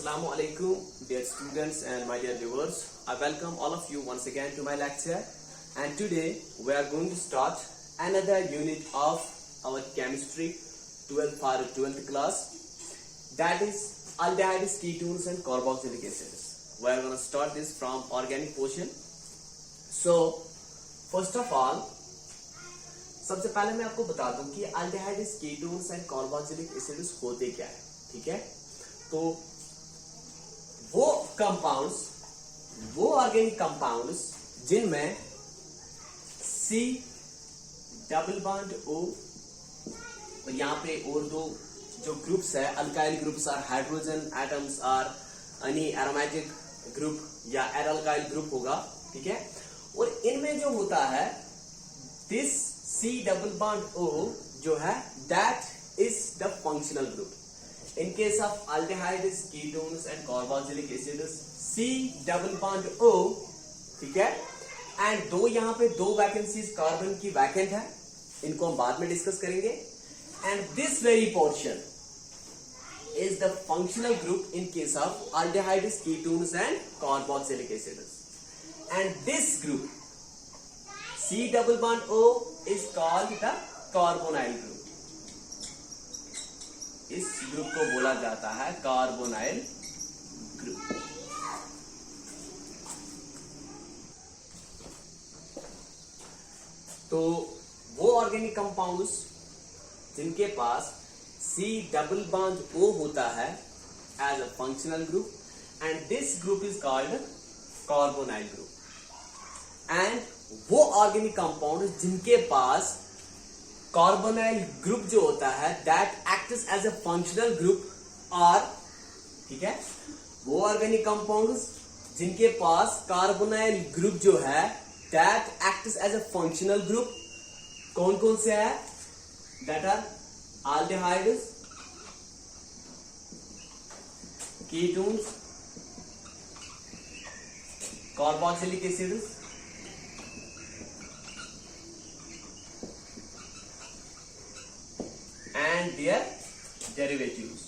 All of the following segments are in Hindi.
Assalamu alaikum, dear students and my dear viewers. I welcome all of you once again to my lecture. And today we are going to start another unit of our chemistry 12th class. That is aldehydes, ketones and carboxylic acids. We are going to start this from organic portion. So first of all, सबसे पहले मैं आपको बता दूं कि aldehydes, ketones and carboxylic acids होते क्या है. ठीक है, तो वो कंपाउंड्स, वो ऑर्गेनिक कंपाउंड्स जिनमें C डबल बॉन्ड O और यहाँ पे और दो जो ग्रुप्स है अल्काइल ग्रुप्स और हाइड्रोजन एटम्स और एनी एरोमेटिक ग्रुप या एराल्काइल ग्रुप होगा. ठीक है, और इनमें जो होता है this C double bond O जो है that is the functional group. In case of aldehydes, ketones and carboxylic acids, C double bond O, ठीक है, एंड दो यहाँ पे दो वैकेंसीज कार्बन की वैकेंट है, इनको हम बाद में डिस्कस करेंगे. And this very portion is the functional group in case of aldehydes, ketones and carboxylic acids. And this group C double bond O is called the carbonyl group. इस ग्रुप को बोला जाता है कार्बोनाइल ग्रुप. तो वो ऑर्गेनिक कंपाउंड्स जिनके पास C डबल बॉन्ड O होता है as a functional group, and this group is called carbonyl group. एंड वो ऑर्गेनिक कंपाउंड जिनके पास कार्बोनाइल ग्रुप जो होता है that acts as a functional group, और ठीक है, वो ऑर्गेनिक कंपाउंड्स जिनके पास कार्बोनाइल ग्रुप जो है that acts as a functional group कौन कौन से है? That are aldehydes, ketones, carboxylic acids, and their derivatives.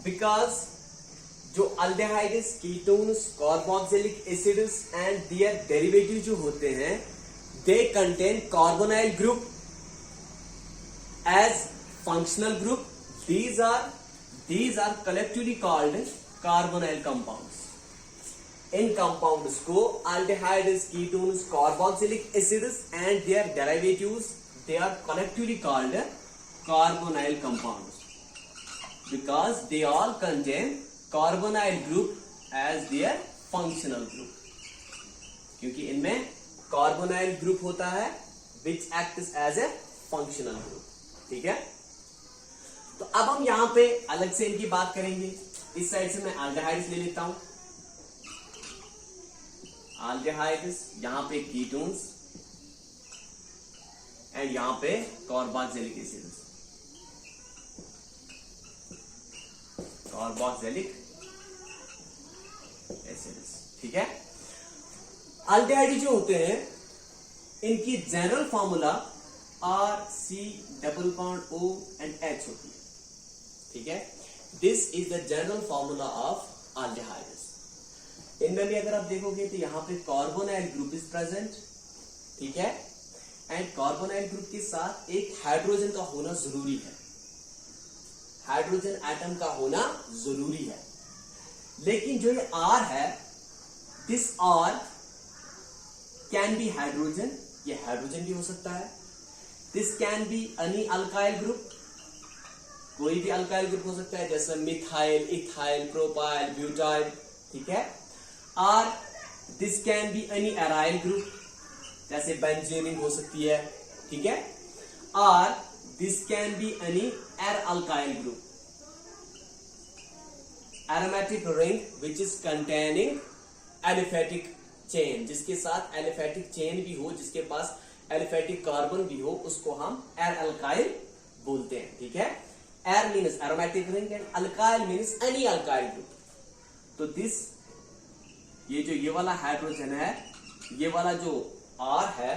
Because जो aldehydes, ketones, carboxylic acids and their derivatives जो होते हैं they contain carbonyl group as functional group. These are collectively called carbonyl compounds. In compounds को aldehydes, ketones, carboxylic acids and their derivatives they are collectively called carbonyl compounds because they all contain carbonyl group as their functional group. क्योंकि इनमें carbonyl group होता है which acts as a functional group. ठीक है, तो अब हम यहां पे अलग से इनकी बात करेंगे. इस साइड से मैं aldehydes ले लेता हूं, aldehydes, यहां पे ketones एंड यहां पे carboxylic acids. carboxylic acids, ठीक है. aldehydes जो होते हैं इनकी general formula RC double bond O and H होती है. ठीक है, this is the general formula of aldehydes. इनमें भी अगर आप देखोगे तो यहां पे कार्बोनाइल ग्रुप इज प्रेजेंट. ठीक है, एंड कार्बोनाइल ग्रुप के साथ एक हाइड्रोजन का होना जरूरी है. हाइड्रोजन एटम का होना जरूरी है. लेकिन जो ये R है this R can be hydrogen, ये हाइड्रोजन भी हो सकता है. This can be any alkyl group, कोई भी अल्काइल ग्रुप हो सकता है जैसे मिथाइल, इथाइल, प्रोपाइल, ब्यूटाइल. ठीक है, और this can be any aryl group जैसे बेंजीन हो सकती है. ठीक है, और this can be any er alkyl group, aromatic ring which is containing aliphatic chain, जिसके साथ एलिफेटिक चेन भी हो, जिसके पास एलिफेटिक कार्बन भी हो, उसको हम एर अल्काइल बोलते हैं. ठीक है, एर means aromatic ring and alkyl means any alkyl group. तो दिस ये जो ये वाला हाइड्रोजन है, ये वाला जो R है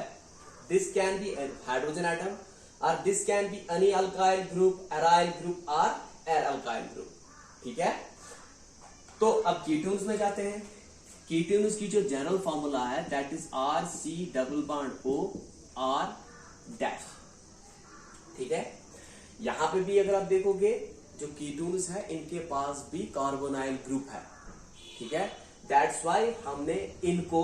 this can be a hydrogen atom or this can be any alkyl group, aryl group or alkyl group. ठीक है, तो अब कीटोन्स में जाते हैं. कीटोन्स की जो जनरल फॉर्मूला है that is RC double bond O R dash. ठीक है, यहां पे भी अगर आप देखोगे जो कीटोन्स है इनके पास भी कार्बोनाइल ग्रुप है. ठीक है, दैट्स वाई हमने इनको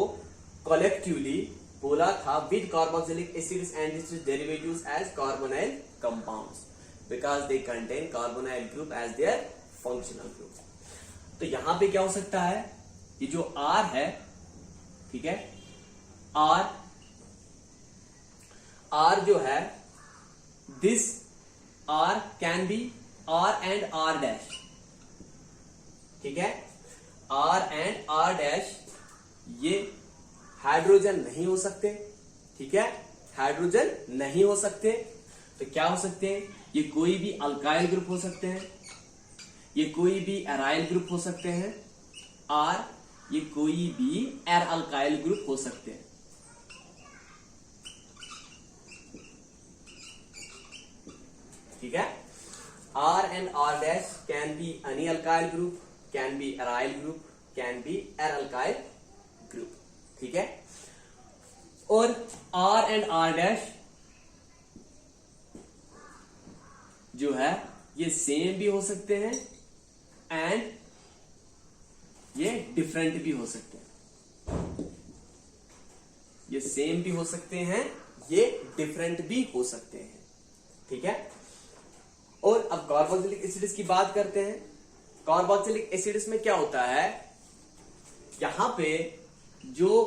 कलेक्टिवली बोला था with carboxylic acids and its derivatives as carbonyl compounds because they contain carbonyl group as their functional group. तो यहां पे क्या हो सकता है, ये जो R है, ठीक है, R जो है this R can be R and R dash. ठीक है, R एंड R डैश ये हाइड्रोजन नहीं हो सकते. ठीक है, हाइड्रोजन नहीं हो सकते. तो क्या हो सकते हैं, ये कोई भी अल्काइल ग्रुप हो सकते हैं, ये कोई भी एराइल ग्रुप हो सकते हैं और ये कोई भी एर अल्काइल ग्रुप हो सकते हैं. ठीक है, R and R dash can be any alkyl group, can be aryl group, can be aryl group. ठीक है, और R and R dash जो है ये सेम भी हो सकते हैं एंड ये डिफरेंट भी हो सकते हैं. ये सेम भी हो सकते हैं, ये डिफरेंट भी हो सकते हैं. ठीक है, और अब कार्बोक्सिलिक एसिड्स की बात करते हैं. कार्बोक्सिलिक एसिड्स में क्या होता है, यहां पे जो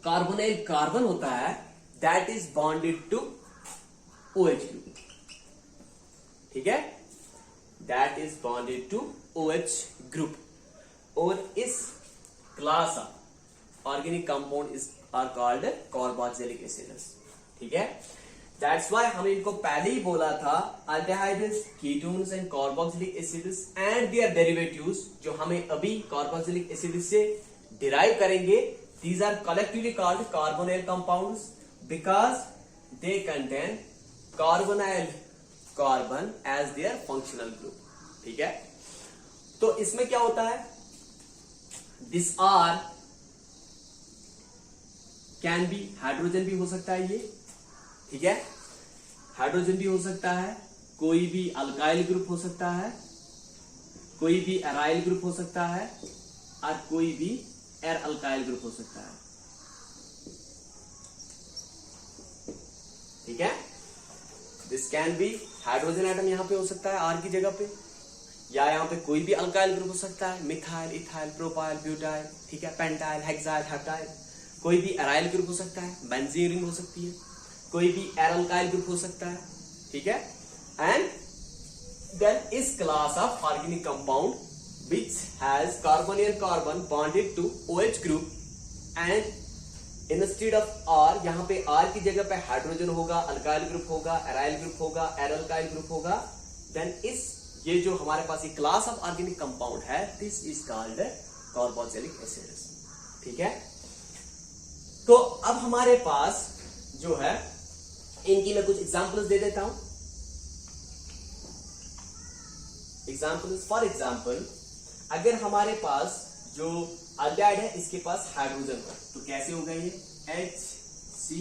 कार्बोनाइल कार्बन होता है that is bonded to OH group. ठीक है, that is bonded to OH group. और इस class of organic compound is are called carboxylic acids. ठीक है, दैट्स वाई हमने इनको पहले ही बोला था aldehydes, ketones and carboxylic acids and their derivatives जो हमें अभी कार्बोक्सिलिक एसिड से डिराइव करेंगे. These are collectively called carbonyl compounds because they contain carbonyl carbon as their functional group. ठीक है, तो इसमें क्या होता है, this R can be hydrogen भी हो सकता है ये. ठीक है, हाइड्रोजन भी हो सकता है, कोई भी अल्काइल ग्रुप हो सकता है, कोई भी एराइल ग्रुप हो सकता है और कोई भी एर अल्काइल ग्रुप हो सकता है. ठीक है, this can be hydrogen atom यहां पे हो सकता है आर की जगह पे, या यहां पे कोई भी अल्काइल ग्रुप हो सकता है, मिथाइल, इथाइल, प्रोपाइल, ब्यूटाइल. ठीक है, पेंटाइल, हेक्साइल, हेप्टाइल. कोई भी एराइल ग्रुप हो सकता है, बेंजीन रिंग हो सकती है, कोई भी एर अल्काइल ग्रुप हो सकता है. ठीक है, एंड देन इस class of organic compound which has carbonyl carbon bonded to OH group and instead of R, यहाँ पे R की जगह पे हाइड्रोजन होगा, अल्काइल ग्रुप होगा, एराइल ग्रुप होगा, एर अल्काइल ग्रुप होगा. देन इस ये जो हमारे पास ये क्लास ऑफ ऑर्गेनिक कंपाउंड है this is called carboxylic acids. ठीक है, तो अब हमारे पास जो है इनकी मैं कुछ एग्जांपल्स दे देता हूं. एग्जांपल्स, फॉर एग्जांपल अगर हमारे पास जो अल्डिहाइड है इसके पास हाइड्रोजन हो तो कैसे होगा ये HC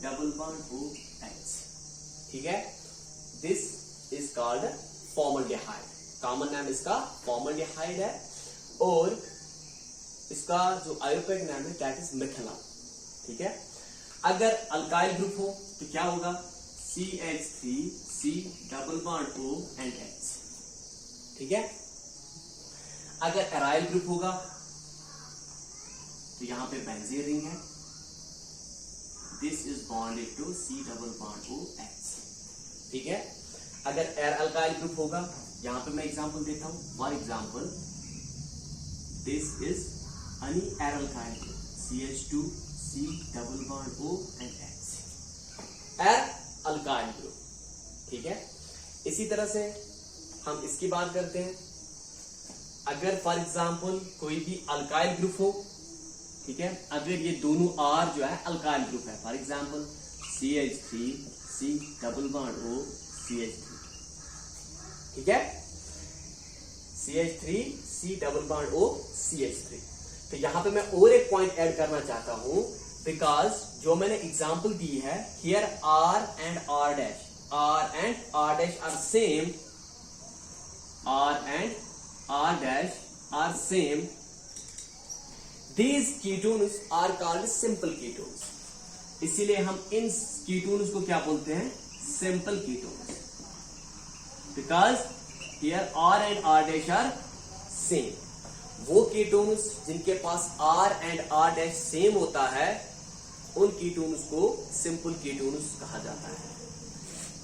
डबल बॉन्ड OH. ठीक है, this is called formaldehyde. Common नाम इसका फॉर्मल्डिहाइड है और इसका जो आयुर्वेदिक नाम है दैट इज मिथेनॉल. ठीक है, अगर अल्काइल ग्रुप हो तो क्या होगा CH3C double bond O and H. ठीक है, अगर एराइल ग्रुप होगा तो यहां पे बेंजीन रिंग है, this is bonded to C double bond OH. ठीक है, अगर एर अल्काइल ग्रुप होगा, यहां पे मैं एग्जांपल देता हूं. For example this is any er alkyl group CH2C double bond O and H, er alkyl group. ठीक है, इसी तरह से हम इसकी बात करते हैं. अगर फॉर एग्जाम्पल कोई भी अल्काइल ग्रुप हो ठीक है, अगर ये दोनों R जो है अल्काइल ग्रुप है, for example CH3 C double bond O CH3, ठीक है, CH3 C double bond O CH3। तो यहां पे मैं और एक पॉइंट ऐड करना चाहता हूं, बिकॉज जो मैंने एग्जांपल दी है, here R and R dash, R and R dash are same, R and R dash are same. These ketones are called simple ketones. इसीलिए हम इन ketones को क्या बोलते हैं? Simple ketones. Because here R and R dash are same. वो ketones जिनके पास R and R dash same होता है, उन ketones को simple ketones कहा जाता है।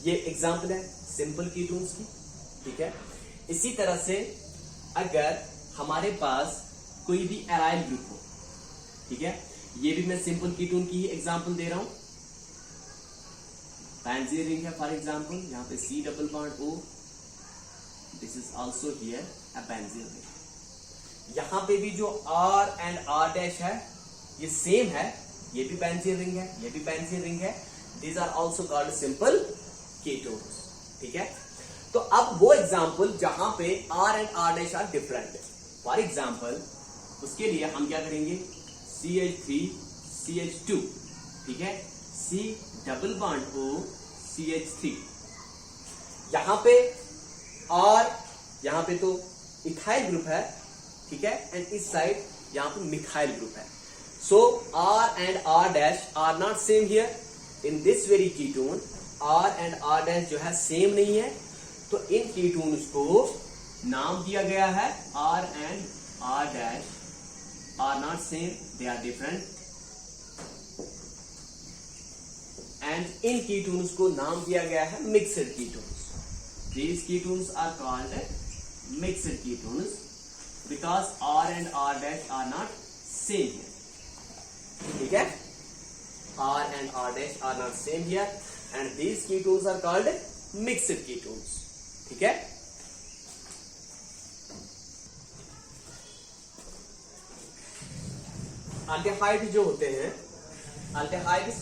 ये एग्जाम्पल है simple ketones की, ठीक है। इसी तरह से अगर हमारे पास कोई भी एराइल ग्रुप हो, ठीक है, ये भी मैं सिंपल कीटोन की ही एग्जांपल दे रहा हूं। बेंजीन रिंग है फॉर एग्जांपल, यहां पे C double bond O, this is also here a benzene ring. यहां पे भी जो R एंड R डैश है ये सेम है, ये भी बेंजीन रिंग है, ये भी बेंजीन रिंग है। These are also called simple ketones, ठीक है। तो अब वो एग्जाम्पल जहां पे R and R dash are different, for example उसके लिए हम क्या करेंगे, CH3 CH2, ठीक है, C double bond O CH3। यहां पे R, यहां पे तो इथाइल ग्रुप है, ठीक है, एंड इस साइड यहां पे मिथाइल ग्रुप है। So R and R dash are not same here in this very ketone. R and R dash जो है सेम नहीं है, तो इन कीटोन्स को नाम दिया गया है R and R dash are not same, they are different. And इन कीटोन्स को नाम दिया गया है mixed ketones. These ketones are called mixed ketones because R and R dash are not same here, ठीक है। R and R dash are not same here, and these ketones are called mixed ketones, ठीक है। अल्डेहाइड जो होते हैं, अल्डेहाइड्स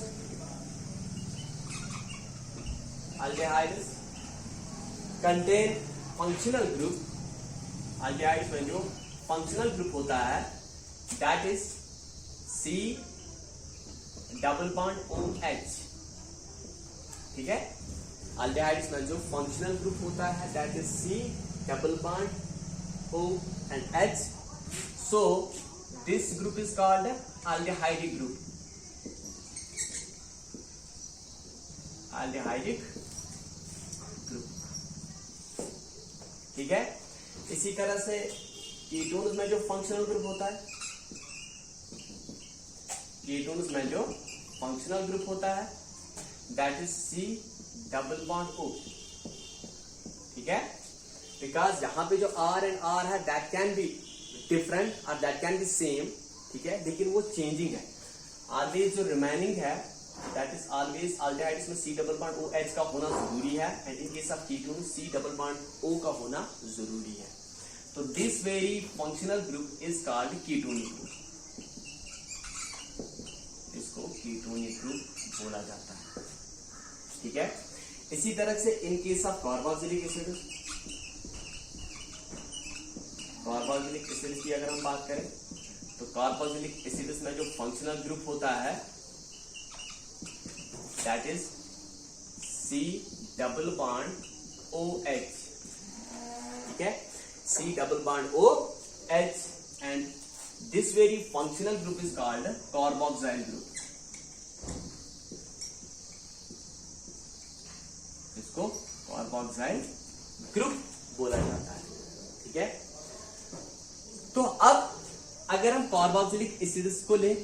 कंटेन फंक्शनल ग्रुप। अल्डेहाइड्स में जो फंक्शनल ग्रुप होता है that is C double bond OH, ठीक है। अल्डेहाइड्स में जो फंक्शनल ग्रुप होता है that is C double bond O and H। So this group is called aldehydic group, aldehydic group, ठीक है। इसी तरह से कीटोन्स में जो फंक्शनल ग्रुप होता है, कीटोन्स में जो फंक्शनल ग्रुप होता है that is C double bond O, ठीक है। बिकॉज यहां पे जो R एंड R है दैट कैन बी डिफरेंट और दैट कैन बी सेम, ठीक है, लेकिन वो चेंजिंग है। ऑलवेज जो रिमेनिंग है दैट इज ऑलवेज अल्डेहाइड्स में C डबल बॉन्ड OH का होना जरूरी है, and in case of ketone C double bond O का होना जरूरी है। तो this very functional group is called ketonic group, इसको कीटोनिक ग्रुप बोला जाता है, ठीक है। इसी तरह से in case of carboxylic acid, carboxylic acid की अगर हम बात करें तो कार्बोक्सिलिक एसिड में जो फंक्शनल ग्रुप होता है that is C double bond OH, ठीक है, C double bond OH, and this very functional group is called carboxyl group, इसको कार्बोक्सिल ग्रुप बोला जाता है, ठीक है। तो अब अगर हम कार्बोक्सिलिक एसिड्स को लें,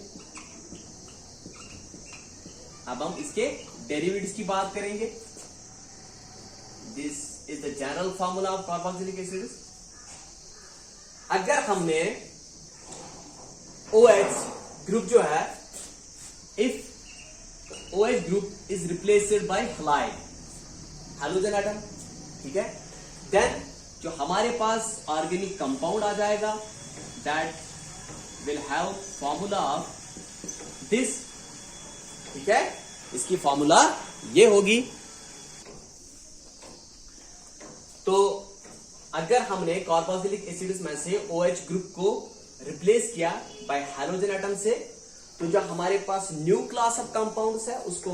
अब हम इसके डेरिवेटिव्स की बात करेंगे। This is the general formula of carboxylic acids. अगर हमने OH ग्रुप जो है, if OH group is replaced bye halide, hydrogen atom, ठीक है, देन जो हमारे पास ऑर्गेनिक कंपाउंड आ जाएगा that will have formula of this. ठीक है, इसकी फॉर्मूला ये होगी. तो अगर हमने कार्बोक्सिलिक एसिड्स में से OH ग्रुप को रिप्लेस किया बाय हैलोजन एटम से, तो जो हमारे पास न्यू क्लास ऑफ कंपाउंड्स है उसको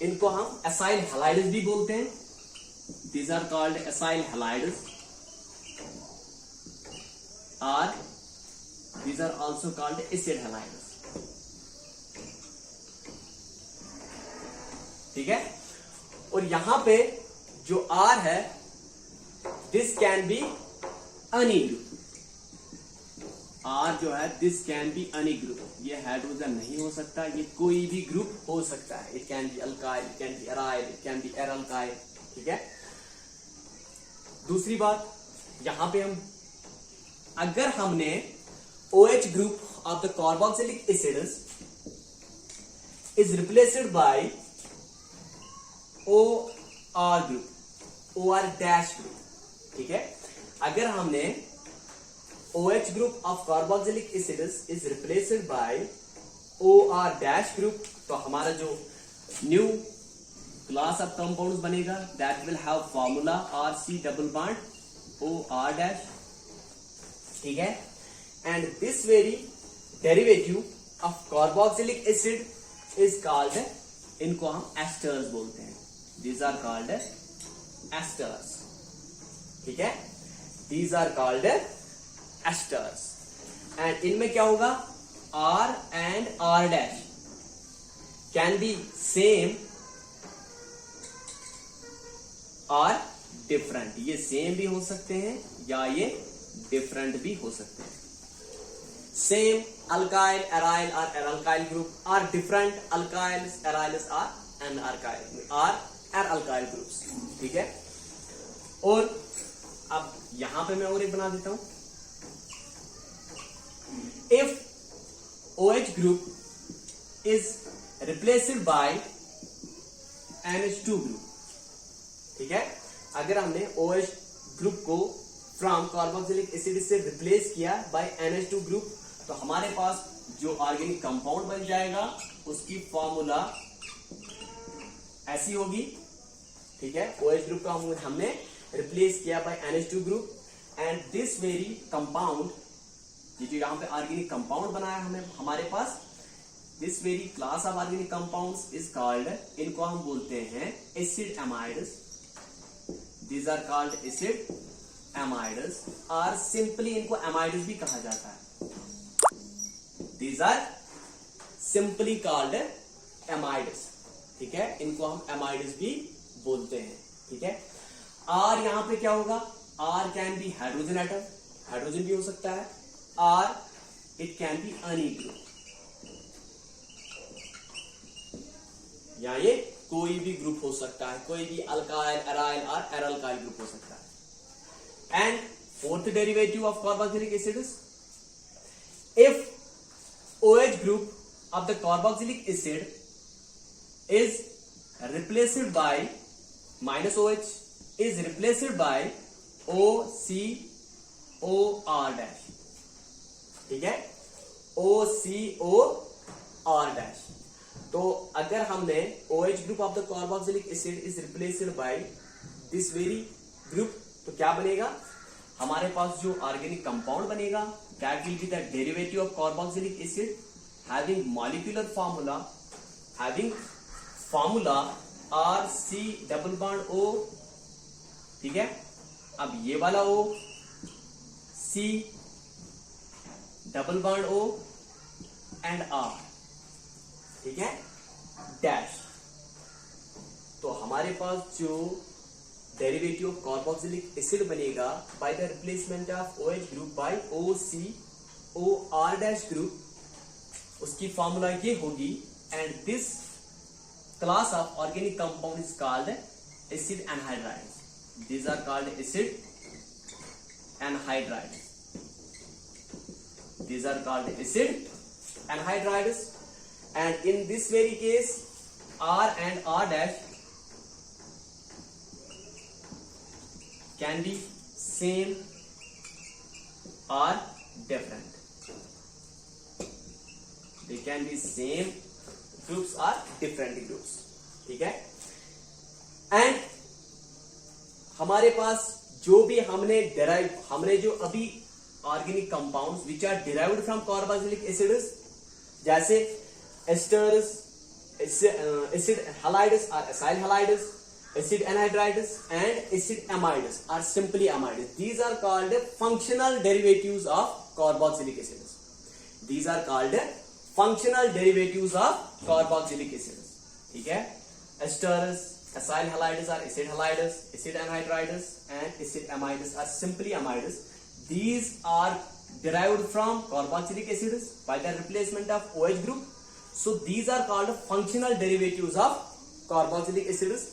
इनको हम एसाइल हैलाइड्स भी बोलते हैं. These are called acyl halides, और these are also called acid halides. ठीक है, और यहां पे जो R है, this can be any group. R जो है this can be any group. ये हाइड्रोजन नहीं हो सकता, ये कोई भी ग्रुप हो सकता है. It can be alkyl, it can be aryl, it can be aralkyl. ठीक है. दूसरी बात, यहां पे अगर हमने OH group of the carboxylic acids is replaced by OR group, OR dash group. ठीक है, अगर हमने OH group of carboxylic acids is replaced by OR dash group, तो हमारा जो न्यू क्लास ऑफ कंपाउंड्स बनेगा that will have formula RC double bond OR dash. ठीक है, and this very derivative of carboxylic acid is called, इनको हम एस्टर्स बोलते हैं. These are called esters. ठीक है, these are called esters. And इनमें क्या होगा, R and R dash can be same और डिफरेंट. ये सेम भी हो सकते हैं या ये डिफरेंट भी हो सकते हैं. सेम अल्काइल, एराइल और एराल्काइल ग्रुप, और डिफरेंट अल्काइल्स, एराइल्स और एनाल्काइल और एराल्काइल ग्रुप्स. ठीक है, और अब यहां पे मैं और एक बना देता हूं. If OH group is replaced bye NH2 group. ठीक है, अगर हमने OH ग्रुप को फ्रॉम कार्बोक्सिलिक एसिड से रिप्लेस किया बाय NH2 ग्रुप, तो हमारे पास जो ऑर्गेनिक कंपाउंड बन जाएगा उसकी फॉर्मूला ऐसी होगी. ठीक है, OH ग्रुप का हमने रिप्लेस किया by NH2 group, and this very compound, ये जो यहां पे ऑर्गेनिक कंपाउंड बनाया हमारे पास, this very class of organic compounds is called, इनको हम बोलते हैं acid amides. These are called acid amides, और सिंपली इनको एमाइड्स भी कहा जाता है. These are simply called amides. ठीक है, इनको हम एमाइड्स भी बोलते हैं. ठीक है, R यहां पे क्या होगा, R can be hydrogen atom, hydrogen भी हो सकता है, और it can be any group, या ये कोई भी ग्रुप हो सकता है, कोई भी अल्काइल, एराइल और एराल्काइल ग्रुप हो सकता है. And fourth derivative of carboxylic acids, if OH group of the carboxylic acid is replaced by minus OH is replaced by OCOR dash. ठीक है, OCOR dash. तो अगर हमने OH group of the carboxylic acid is replaced by this very group, तो क्या बनेगा, हमारे पास जो ऑर्गेनिक कंपाउंड बनेगा that will be the derivative of carboxylic acid having molecular formula RC double bond O. ठीक है, अब ये वाला O, C double bond O and R. ठीक है, डैश. तो हमारे पास जो डेरिवेटिव ऑफ कार्बोक्सिलिक एसिड बनेगा by the replacement of OH group by OCOR dash group, उसकी फॉर्मूला ये होगी, and this class of organic compound is called acid anhydrides. These are called acid anhydrides. These are called acid anhydrides, and in this very case R and R dash can be same or different. They can be same groups or different groups, ठीक है। एंड हमारे पास जो भी हमने जो अभी organic compounds which are derived from carboxylic acids, जैसे esters, acid halides or acyl halides, acid anhydrides and acid amides are simply amides. These are called functional derivatives of carboxylic acids. These are called functional derivatives of carboxylic acids. ठीक है, esters, acyl halides are acid halides, acid anhydrides and acid amides are simply amides. These are derived from carboxylic acids by the replacement of OH group. So these are called functional derivatives of carboxylic acids.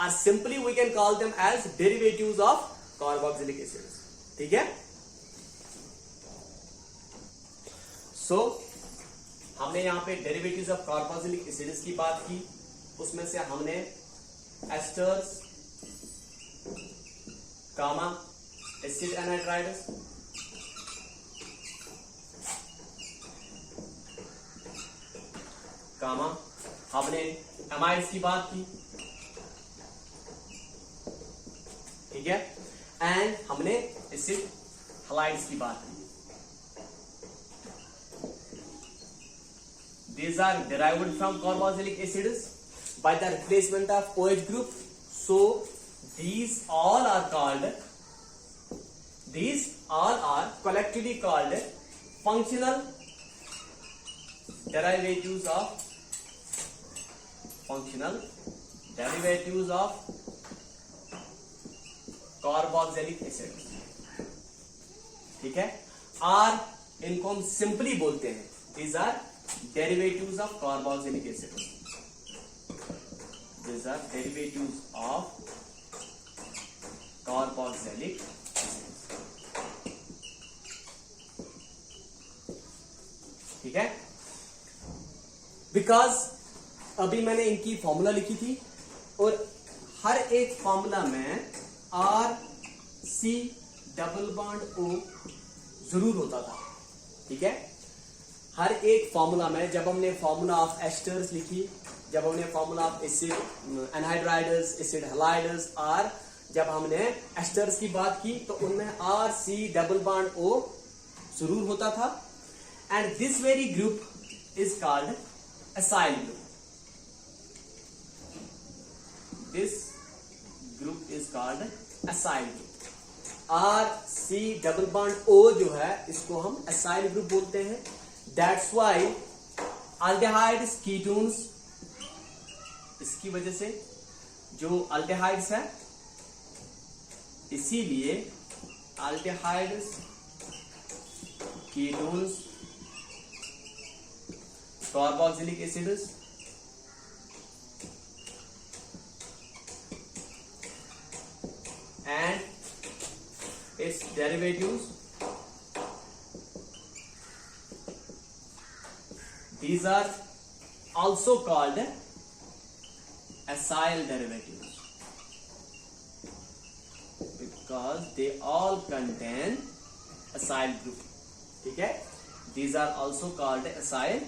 Or simply we can call them as derivatives of carboxylic acids. ठीक है, so हमने यहाँ पे derivatives of carboxylic acids की बात की, उसमें से हमने esters, gamma, acid anhydrides, gamma, हमने amides की बात की, ठीक है, एंड हमने एसिड हैलाइड्स की बात की. These are derived from carboxylic acids by the replacement of OH group. So these all are collectively called functional derivatives of carboxylic acid. ठीक है, आर इनको हम सिंपली बोलते हैं, these are derivatives of carboxylic acid. These are derivatives of carboxylic acid. ठीक है, बिकॉज अभी मैंने इनकी फॉर्मूला लिखी थी और हर एक फॉर्मूला में RC≡O जरूर होता था. ठीक है, हर एक फॉर्मूला में जब हमने फॉर्मूला ऑफ एस्टर्स लिखी, जब हमने formula of acid anhydrides, acid halides, और जब हमने एस्टर्स की बात की तो उनमें RC≡O जरूर होता था. And this very group is called acyl group. This group is called acyl group. RC≡O जो है इसको हम एसाइल ग्रुप बोलते हैं. दैट्स वाई अल्डेहाइड्स, कीटोन्स, इसकी वजह से जो अल्डेहाइड्स है, इसीलिए aldehydes, ketones, carboxylic acids and its derivatives, these are also called acyl derivatives because they all contain acyl group. ठीक है, these are also called acyl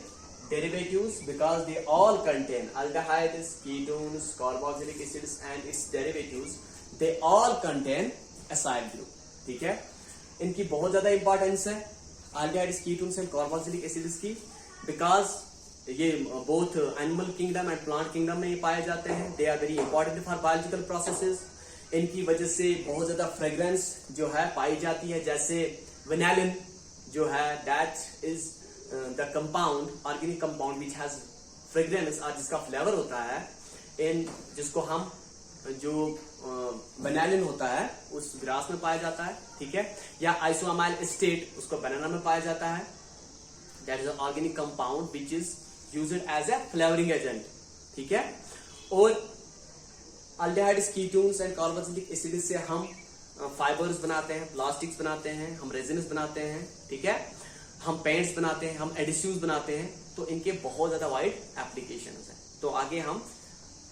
derivatives because they all contain aldehydes, ketones, carboxylic acids and its derivatives. They all contain acyl group. ठीक है, इनकी बहुत ज्यादा इंपॉर्टेंस है aldehydes, ketones and carboxylic acids की, बिकॉज ये both animal kingdom and plant kingdom में ये पाए जाते हैं. They are very important for biological processes. इनकी वजह से बहुत ज्यादा फ्रेग्रेंस जो है पाई जाती है. जैसे वेनालिन जो है, that is the compound, organic compound which has fragrance, और जिसका फ्लेवर होता है, जिसको हम जो वेनालिन होता है उस ग्रास में पाया जाता है. ठीक है, या आइसोअमाइल एस्टेट, उसको बनाना में पाया जाता है. That is organic compound which is used as a flavouring agent. ठीक है, और aldehydes, ketones and carboxylic acid से हम फाइबर्स बनाते हैं, प्लास्टिक्स बनाते हैं, हम रेजिन्स बनाते हैं. ठीक है, हम पेंट्स बनाते हैं, हम एडिसिव्स बनाते हैं. तो इनके बहुत ज्यादा वाइड एप्लीकेशंस हैं. तो आगे हम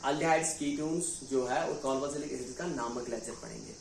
अल्डेहाइड्स, कीटोन्स जो है और कार्बोक्सिलिक एसिड का नामक लेक्चर पढ़ेंगे.